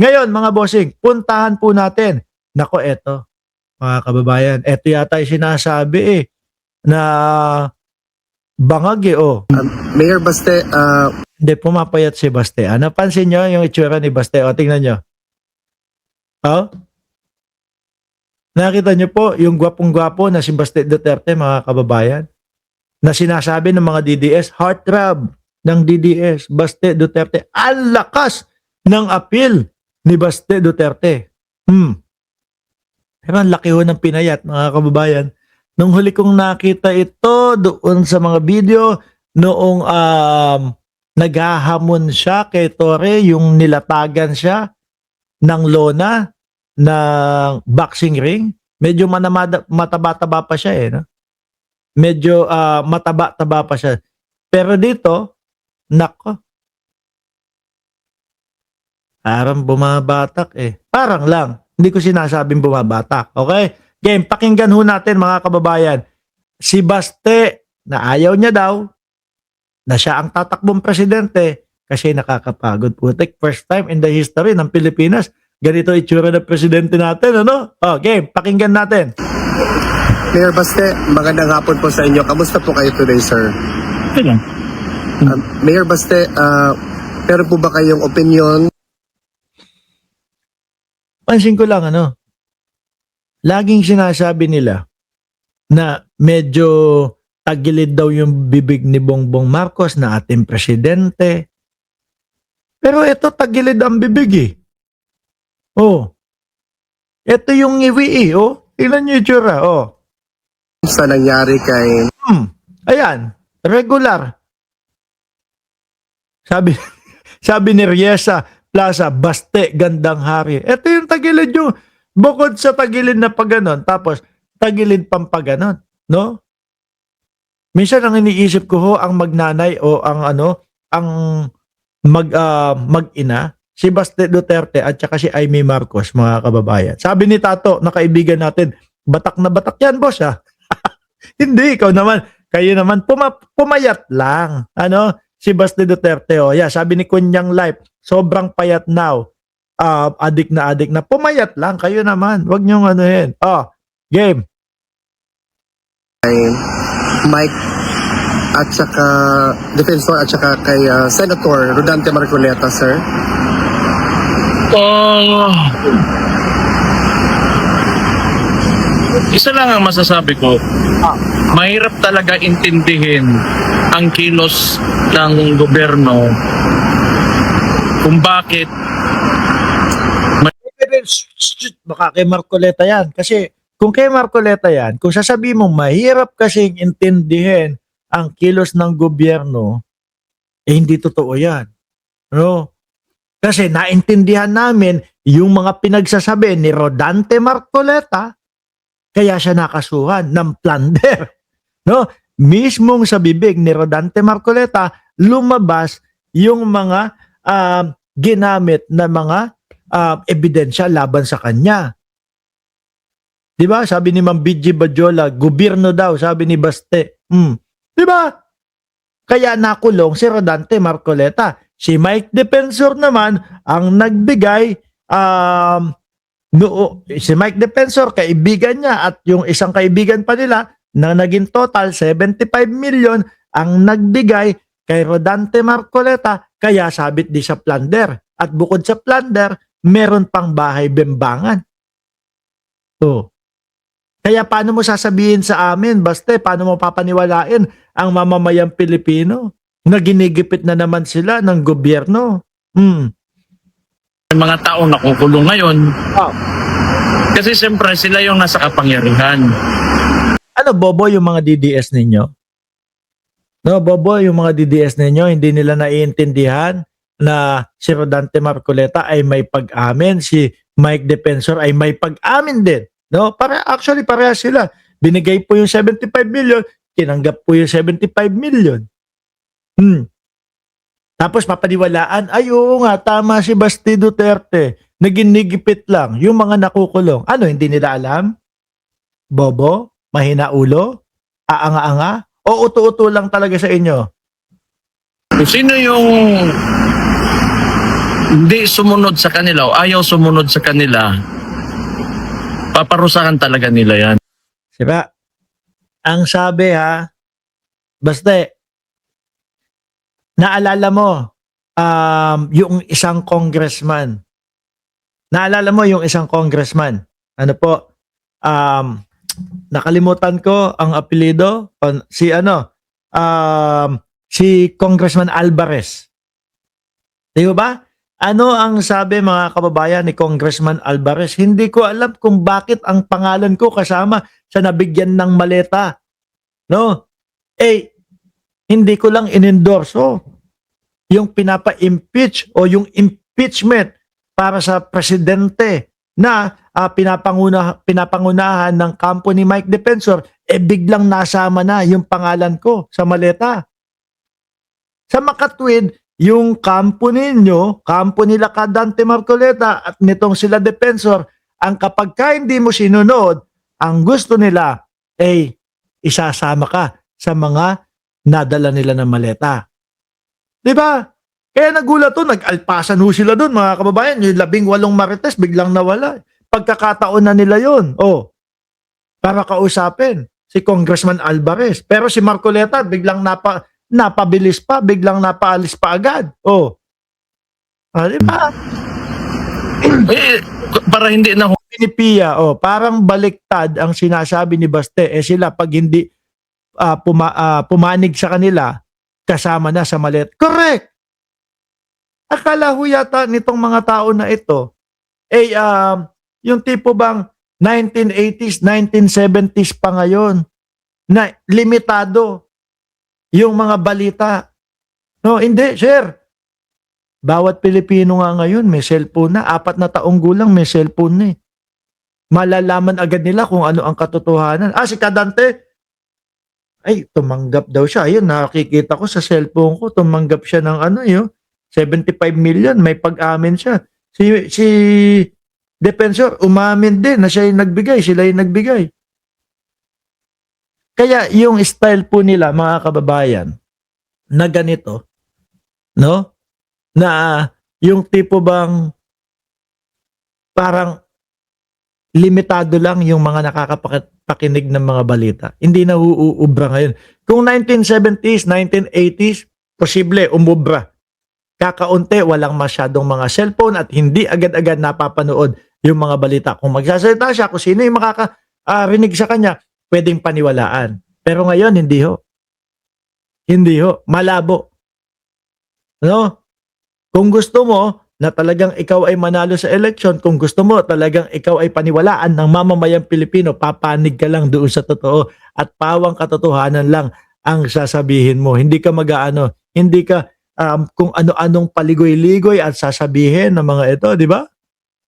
Ngayon, mga bossing, puntahan po natin. Nako, eto, mga kababayan, eto yata yung sinasabi na bangag Mayor Baste, Hindi, pumapayat si Baste. Napansin nyo yung itsura ni Baste? O, tingnan nyo. Oh? Nakita nyo po yung gwapong-gwapo na si Baste Duterte, mga kababayan, na sinasabi ng mga DDS, heartthrob ng DDS, Baste Duterte. Ang lakas ng appeal ni Baste Duterte. Pero ang laki ho ng pinayat, mga kababayan. Nung huli kong nakita ito doon sa mga video, noong naghahamon siya kay Tore, yung nilatagan siya ng lona ng boxing ring, medyo mataba-taba pa siya no? Medyo mataba-taba pa siya. Pero dito, nako, parang bumabatak Parang lang. Hindi ko sinasabing bumabatak. Okay? Game, pakinggan ho natin mga kababayan. Si Baste, na ayaw niya daw, na siya ang tatakbong presidente kasi nakakapagod. Putik, first time in the history ng Pilipinas, ganito itsura ng presidente natin, ano? Game, pakinggan natin. Mayor Baste, magandang hapon po sa inyo. Kamusta po kayo today, sir? Okay lang. Mayor Baste, meron po ba kayong opinion? Pansin ko lang, laging sinasabi nila na medyo tagilid daw yung bibig ni Bongbong Marcos na ating presidente. Pero ito tagilid ang bibig Ito yung ngiwi Tingnan nyo yung itsura Sa nangyari kay... Ayan, regular. Sabi ni Riesa Plaza, Baste, gandang hari. Ito yung tagilid yung, bukod sa tagilid na pagganon, tapos tagilid pang pagganon, no? Minsan ang iniisip ko ang magnanay o ang mag-ina, si Baste Duterte at saka si Amy Marcos, mga kababayan. Sabi ni Tato, na kaibigan natin, batak na batak yan, boss, Hindi, ikaw naman, kayo naman, pumayat lang. Si Baste Duterte, sabi ni Kunyang Life, sobrang payat now. Adik na, pumayat lang, kayo naman. Wag niyong anuhin. Game. Mike at saka defensor at saka kay Senator Rodante Marcoleta, sir. Isa lang ang masasabi ko. Mahirap talaga intindihin ang kilos ng gobyerno kung bakit Baka kay Marcoleta yan. Kasi kung kay Marcoleta yan, kung sasabihin mo mahirap kasing intindihin ang kilos ng gobyerno, hindi totoo yan. No? Kasi naintindihan namin yung mga pinagsasabi ni Rodante Marcoleta, kaya siya nakasuhan ng plunder. No? Mismong sa bibig ni Rodante Marcoleta, lumabas yung mga ginamit na mga ebidensya laban sa kanya. Diba? Sabi ni Ma'am BG Badjola, gobyerno daw, sabi ni Baste. Diba? Kaya nakulong si Rodante Marcoleta. Si Mike Defensor naman ang nagbigay, si Mike Defensor, kaibigan niya at yung isang kaibigan pa nila na naging total 75 million ang nagbigay kay Rodante Marcoleta, kaya sabit di sa plunder. At bukod sa plunder, meron pang bahay bembangan. Kaya paano mo sasabihin sa amin, Baste, paano mo papaniwalain ang mamamayang Pilipino na ginigipit na naman sila ng gobyerno? may mga tao nakukulong ngayon? Kasi siyempre sila yung nasa kapangyarihan. Bobo yung mga DDS ninyo? No, bobo yung mga DDS ninyo, hindi nila naiintindihan na si Rodante Marcoleta ay may pag-amin, si Mike Defensor ay may pag-amin din. No, actually pareha sila. Binigay po yung 75 million, tinanggap po yung 75 million. Tapos papaniwalaan, ay oo nga, tama si Baste Duterte. Naginigipit lang yung mga nakukulong. Hindi nila alam? Bobo? Mahina ulo? Aanga-anga? O uto-uto lang talaga sa inyo? Kung sino yung hindi sumunod sa kanila o ayaw sumunod sa kanila, paparusahan talaga nila yan. Diba? Ang sabi ha, basta naalala mo yung isang congressman. Naalala mo yung isang congressman. Ano po? Nakalimutan ko ang apelyido. Si Congressman Alvarez. Di ba? Ano ang sabi mga kababayan ni Congressman Alvarez? Hindi ko alam kung bakit ang pangalan ko kasama sa nabigyan ng maleta. No? Hindi ko lang inendorso yung pinapa-impeach o yung impeachment para sa presidente na pinapangunahan ng kampo ni Mike Defensor, biglang nasama na yung pangalan ko sa maleta. Sa makatwid, yung kampo ninyo, kampo nila ka Dante Marcoleta at nitong sila Defensor, ang kapag ka hindi mo sinunod, ang gusto nila ay isasama ka sa mga nadala nila ng maleta. Diba? Kaya nagulat to, nag-alpasan ho sila doon mga kababayan, yung 18 marites biglang nawala. Pagkakataon na nila yon. Para kausapin si Congressman Alvarez. Pero si Marcoleta biglang napabilis pa, biglang napaalis pa agad. Diba? Para hindi na Pinipia, parang baliktad ang sinasabi ni Baste. Sila pag hindi pumanig sa kanila, kasama na sa malet. Correct! Akala ho yata nitong mga tao na ito, yung tipo bang 1980s, 1970s pa ngayon, na limitado yung mga balita. No, hindi, sir. Bawat Pilipino nga ngayon may cellphone na. 4 na taong gulang may cellphone na. Malalaman agad nila kung ano ang katotohanan. Si Kadante, tumanggap daw siya. Ayun, nakikita ko sa cellphone ko, tumanggap siya ng 75 million. May pag-amin siya. Si Defensor, umamin din na siya yung nagbigay. Sila yung nagbigay. Kaya yung style po nila, mga kababayan, na ganito, no? Na yung tipo bang parang limitado lang yung mga nakakapakinig ng mga balita. Hindi na uubra ngayon. Kung 1970s, 1980s, posible umubra. Kakaunti, walang masyadong mga cellphone at hindi agad-agad napapanood yung mga balita. Kung magsasalita siya, kung sino yung makakarinig sa kanya, pwedeng paniwalaan. Pero ngayon, hindi ho. Hindi ho. Malabo. No? Kung gusto mo na talagang ikaw ay manalo sa election, kung gusto mo talagang ikaw ay paniwalaan ng mamamayang Pilipino, papanig ka lang doon sa totoo at pawang katotohanan lang ang sasabihin mo. Hindi ka hindi ka kung ano-anong paligoy-ligoy at sasabihin ng mga ito, di ba?